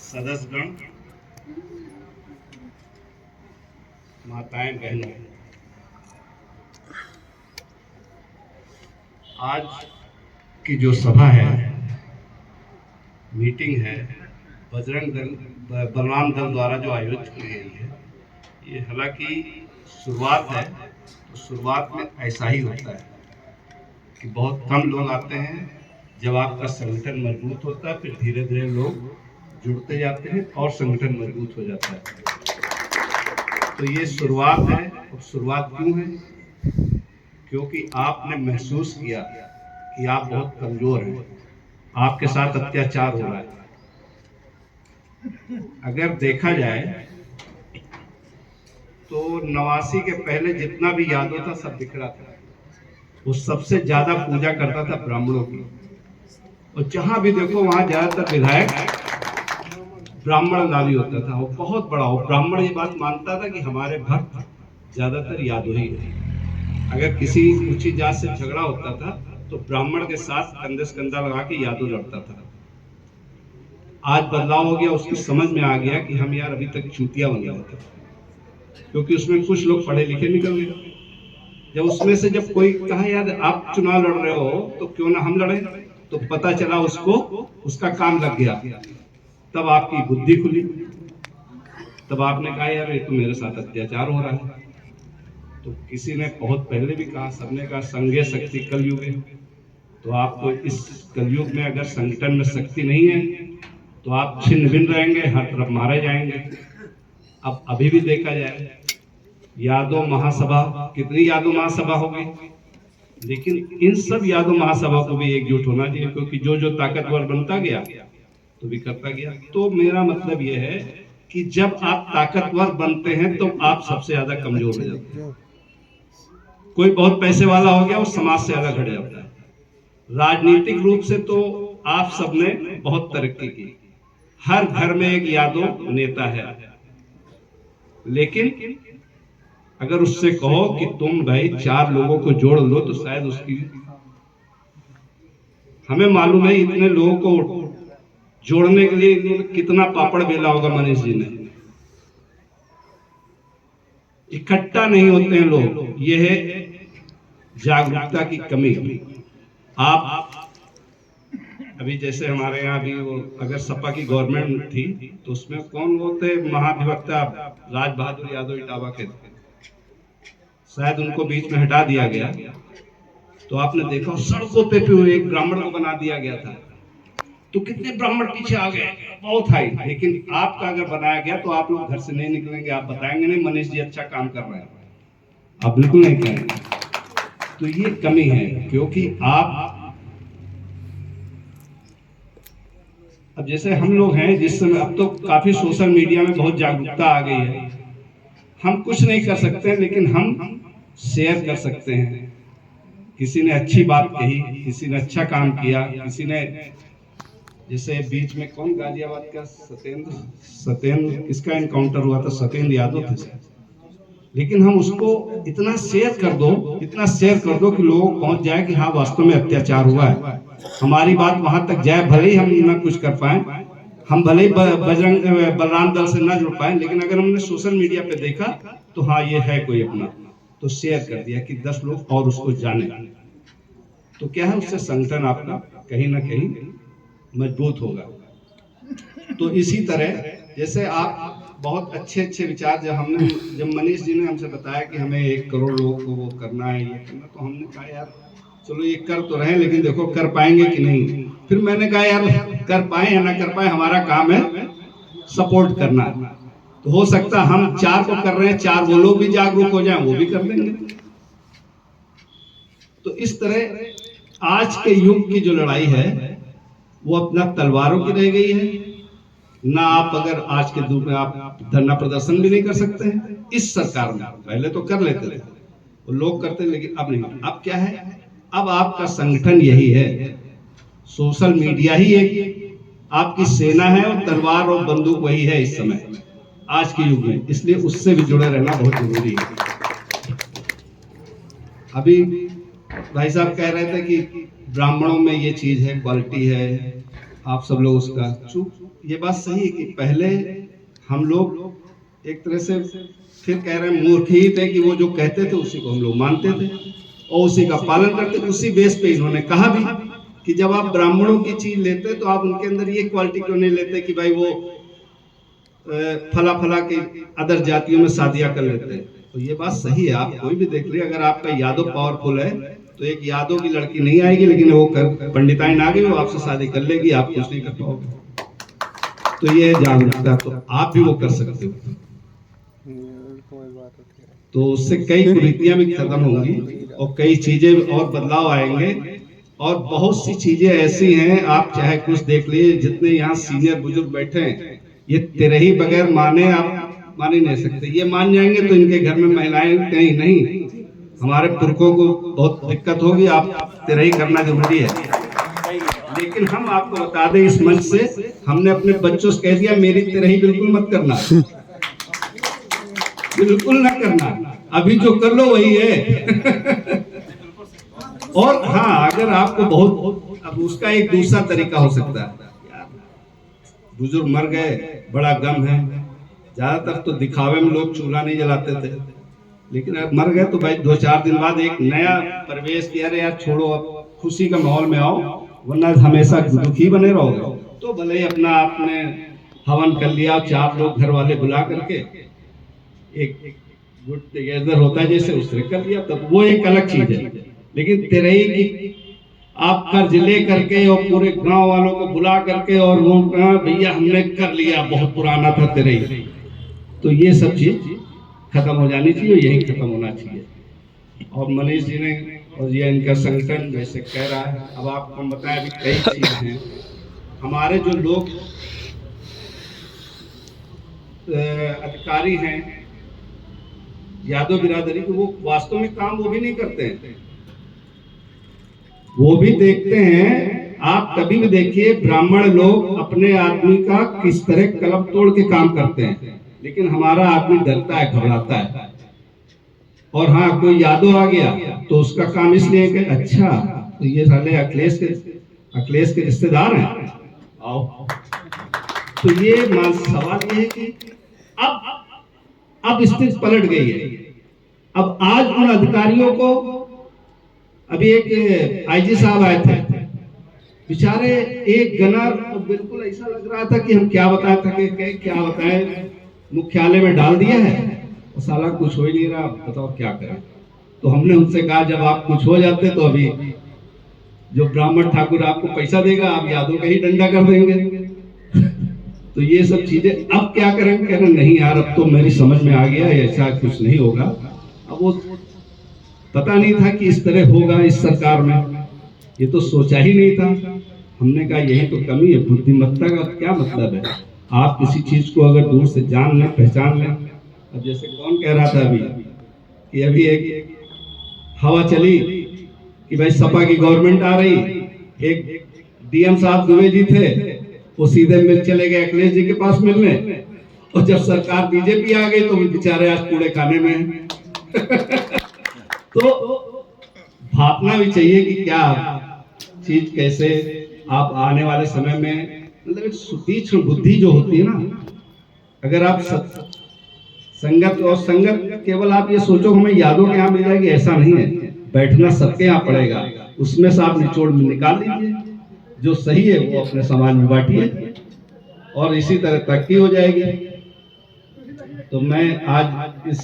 सदस्यगण, माताएं, बहनों, आज की जो सभा है, मीटिंग है, बजरंग दल बलराम दल द्वारा जो आयोजित की गई है, ये हालांकि शुरुआत है। तो शुरुआत में ऐसा ही होता है कि बहुत कम लोग आते हैं। जब आपका संगठन मजबूत होता है, फिर धीरे धीरे लोग जुड़ते जाते हैं और संगठन मजबूत हो जाता है। तो ये शुरुआत है। और शुरुआत क्यों है? क्योंकि आपने महसूस किया कि आप बहुत कमजोर हैं, आपके साथ अत्याचार हो रहा है। अगर देखा जाए तो 89 के पहले जितना भी यादव था सब बिखरा था। वो सबसे ज्यादा पूजा करता था ब्राह्मणों की, और जहां भी देखो वहां ज्यादातर विधायक ब्राह्मण नारी होता था। वो बहुत बड़ा, वो ब्राह्मण ये बात मानता था कि हमारे भक्त ज्यादातर यादव ही है। अगर किसी ऊंची जात से झगड़ा होता था तो ब्राह्मण के साथ कंधे से कंधा लगा के यादव लड़ता था। आज बदलाव हो गया, उसकी समझ में आ गया कि हम यार अभी तक चूतिया बन गए थे, क्योंकि उसमें कुछ लोग पढ़े लिखे निकल गए। जब उसमें से जब कोई कहा यार आप चुनाव लड़ रहे हो तो क्यों ना हम लड़े, तो पता चला उसको उसका काम लग गया। तब आपकी बुद्धि खुली, तब आपने कहा यार ये तो मेरे साथ अत्याचार हो रहा है। तो किसी ने बहुत पहले भी कहा, सबने कहा संघे शक्ति कलयुग है। तो आपको इस कलयुग में अगर संगठन में शक्ति नहीं है तो आप छिन्न भिन्न रहेंगे, हर तरफ मारे जाएंगे। अब अभी भी देखा जाए, यादव महासभा, कितनी यादव महासभा हो गई, लेकिन इन सब यादव महासभा को भी एकजुट होना चाहिए, क्योंकि जो जो ताकतवर बनता गया तो भी करता गया। तो मेरा मतलब यह है कि जब आप ताकतवर बनते हैं तो आप सबसे ज्यादा कमजोर हो जाते हैं। कोई बहुत पैसे वाला हो गया, वो समाज से अलग हट जाता है। राजनीतिक रूप से तो आप सबने बहुत तरक्की की, हर घर में एक यादव नेता है। लेकिन अगर उससे कहो कि तुम भाई 4 लोगों को जोड़ लो तो शायद उसकी, हमें मालूम है इतने लोगों को जोड़ने के लिए कितना पापड़ बेला होगा मनीष जी ने। इकट्ठा नहीं होते हैं लोग, यह है जागरूकता की कमी। आप अभी जैसे हमारे यहाँ भी वो अगर सपा की गवर्नमेंट थी तो उसमें कौन वो थे महाधिवक्ता राज बहादुर यादव इटावा के थे, शायद उनको बीच में हटा दिया गया। तो आपने देखा सड़कों पे एक ब्राह्मण को बना दिया गया था, तो कितने ब्राह्मण पीछे आ गए, बहुत हाई। लेकिन आपका अगर बनाया गया तो आप लोग घर से नहीं निकलेंगे, आप बताएंगे नहीं मनीष जी अच्छा काम कर रहे हैं, आप बिल्कुल नहीं कहेंगे। तो ये कमी है, क्योंकि आप अब जैसे हम लोग हैं जिस समय, अब तो काफी सोशल मीडिया में बहुत जागरूकता आ गई है। हम कुछ नहीं कर सकते लेकिन हम शेयर कर सकते हैं। किसी ने अच्छी बात कही, किसी ने अच्छा काम किया, किसी ने जैसे बीच में कौन गाजियाबाद का सत्येंद्र किसका एनकाउंटर हुआ था, सत्येंद्र यादव थे, लेकिन हम उसको इतना शेयर कर दो, इतना शेयर कर दो कि लोग पहुंच जाए कि हाँ वास्तव में अत्याचार हुआ है, हमारी बात वहां तक जाए। भले ही हम ना कुछ कर पाए, हम भले ही बजरंग बलराम दल से ना जुड़ पाए, लेकिन अगर हमने सोशल मीडिया पे देखा तो हाँ ये है कोई अपना, तो शेयर कर दिया कि 10 लोग और उसको जाने। तो क्या है, उससे संगठन आपका कहीं ना कहीं मजबूत होगा। तो इसी तरह जैसे आप बहुत अच्छे अच्छे विचार, जब मनीष जी ने हमसे बताया कि हमें 1 करोड़ लोगों को वो करना है, ये करना, तो हमने कहा यार चलो ये कर तो रहे, लेकिन देखो कर पाएंगे कि नहीं। फिर मैंने कहा यार कर पाए या ना कर पाए, हमारा काम है सपोर्ट करना। तो हो सकता हम 4 को कर रहे हैं, 4 वो लोग भी जागरूक हो जाएं, वो भी कर देंगे। तो इस तरह आज के युग की जो लड़ाई है वो अपना तलवारों की रह गई है ना। आप अगर आज के युग में आप धरना प्रदर्शन भी नहीं कर सकते हैं इस सरकार में। पहले तो कर लेते थे, वो लोग करते, लेकिन अब नहीं। अब क्या है, अब आपका संगठन यही है, सोशल मीडिया ही एक आपकी सेना है, और तलवार और बंदूक वही है इस समय आज के युग में। इसलिए उससे भी जुड़े रहना बहुत जरूरी है। अभी भाई साहब कह रहे थे कि ब्राह्मणों में ये चीज है, क्वालिटी है, आप सब लोग उसका चूक, ये बात सही है कि पहले हम लोग एक तरह से फिर कह रहे हैं मूर्ख ही थे कि वो जो कहते थे उसी को हम लोग मानते थे और उसी का पालन करते। उसी बेस पे इन्होंने कहा भी कि जब आप ब्राह्मणों की चीज लेते तो आप उनके अंदर ये क्वालिटी क्यों नहीं लेते कि भाई वो फला फला के अदर जातियों में शादियां कर लेते हैं। तो ये बात सही है, आप कोई भी देख लीजिए, अगर आपका यादव पावरफुल है तो एक यादव की लड़की नहीं आएगी, लेकिन वो पंडिताइन आ गई, वो आपसे शादी कर लेगी, आप कुछ नहीं कर पाओगे। तो ये जागरूकता तो आप भी वो कर सकते हो, तो उससे कई कुरीतियां भी खत्म होंगी और कई चीजें और बदलाव आएंगे। और बहुत सी चीजें ऐसी हैं, आप चाहे कुछ देख लीजिए, जितने यहाँ सीनियर बुजुर्ग बैठे हैं, ये तिरही बगैर माने आप मान ही नहीं सकते। ये मान जाएंगे तो इनके घर में महिलाएं कहीं नहीं, हमारे पुरखों को बहुत दिक्कत होगी। आप तिरही करना जरूरी है, लेकिन हम आपको बता दें इस मंच से, हमने अपने बच्चों से कह दिया मेरी तिरही बिल्कुल मत करना, बिल्कुल ना करना, अभी जो कर लो वही है। और हाँ, अगर आपको बहुत, अब उसका एक दूसरा तरीका हो सकता है, बुजुर्ग मर गए, बड़ा गम है, ज्यादातर तो दिखावे में लोग चूल्हा नहीं जलाते थे, लेकिन अब मर गए तो भाई 2-4 दिन बाद एक नया परिवेश किया, अरे यार छोड़ो, अब खुशी का माहौल में आओ, वरना हमेशा दुखी बने रहोगे। तो भले ही अपना आपने हवन कर लिया, 4 लोग घर वाले बुला करके एक गुड टुगेदर होता है जैसे, उसने कर लिया, तब वो एक अलग चीज है। लेकिन तिरही की आप कर्ज ले करके और पूरे गांव वालों को बुला करके और वो कहा भैया हमने कर लिया, बहुत पुराना था तिरही, तो ये सब चीज खत्म हो जानी चाहिए, यही खत्म होना चाहिए। और मनीष जी ने और ये इनका संगठन जैसे कह रहा है, अब आपको हम बताएं अभी कई चीजें हैं। हमारे जो लोग अधिकारी हैं यादव बिरादरी के, वो वास्तव में काम वो भी नहीं करते हैं, वो भी देखते हैं। आप कभी भी देखिए ब्राह्मण लोग अपने आदमी का किस तरह कलम तोड़ के काम करते हैं, लेकिन हमारा आदमी डरता है, घबराता है। और हाँ, कोई यादव आ गया तो उसका काम इसलिए कि अच्छा तो ये साले अखिलेश के रिश्तेदार हैं, आओ। तो ये सवाल ये है कि अब स्थिति पलट गई है। अब आज उन अधिकारियों को, अभी एक आईजी साहब आए थे, बेचारे एक गनर, तो बिल्कुल ऐसा लग रहा था कि हम क्या बताएं, थके क्या बताएं, मुख्यालय में डाल दिया है और साला कुछ हो ही नहीं रहा, बताओ क्या करें। तो हमने उनसे कहा जब आप कुछ हो जाते तो अभी जो ब्राह्मण ठाकुर आपको पैसा देगा, आप यादव का ही डंडा कर देंगे। तो ये सब चीजें अब क्या करें, कह रहे नहीं यार अब तो मेरी समझ में आ गया, ऐसा कुछ नहीं होगा। अब वो पता नहीं था कि इस तरह होगा इस सरकार में, ये तो सोचा ही नहीं था। हमने कहा यही तो कमी है, बुद्धिमत्ता का क्या मतलब है, आप किसी चीज को अगर दूर से जान लें, पहचान लें। अब जैसे कौन कह रहा था अभी कि अभी एक हवा चली कि भाई सपा की गवर्नमेंट आ रही, एक डीएम साहब दुबे जी थे, वो सीधे मिल चले गए अखिलेश जी के पास मिलने, और जब सरकार बीजेपी आ गई तो वो बेचारे आज कूड़े खाने में हैं। तो भापना भी चाहिए कि क्या चीज कैसे आप आने वाले समय में, मतलब एक सुतीक्ष्ण बुद्धि जो होती है ना, अगर आप संगत, और संगत केवल आप ये सोचो हमें यादों के यहाँ मिल जाएगी, ऐसा नहीं है, बैठना सबके यहाँ पड़ेगा, उसमें से आप निचोड़ में निकाल लीजिए, जो सही है वो अपने समाज में बांटिए और इसी तरह तरक्की हो जाएगी। तो मैं आज इस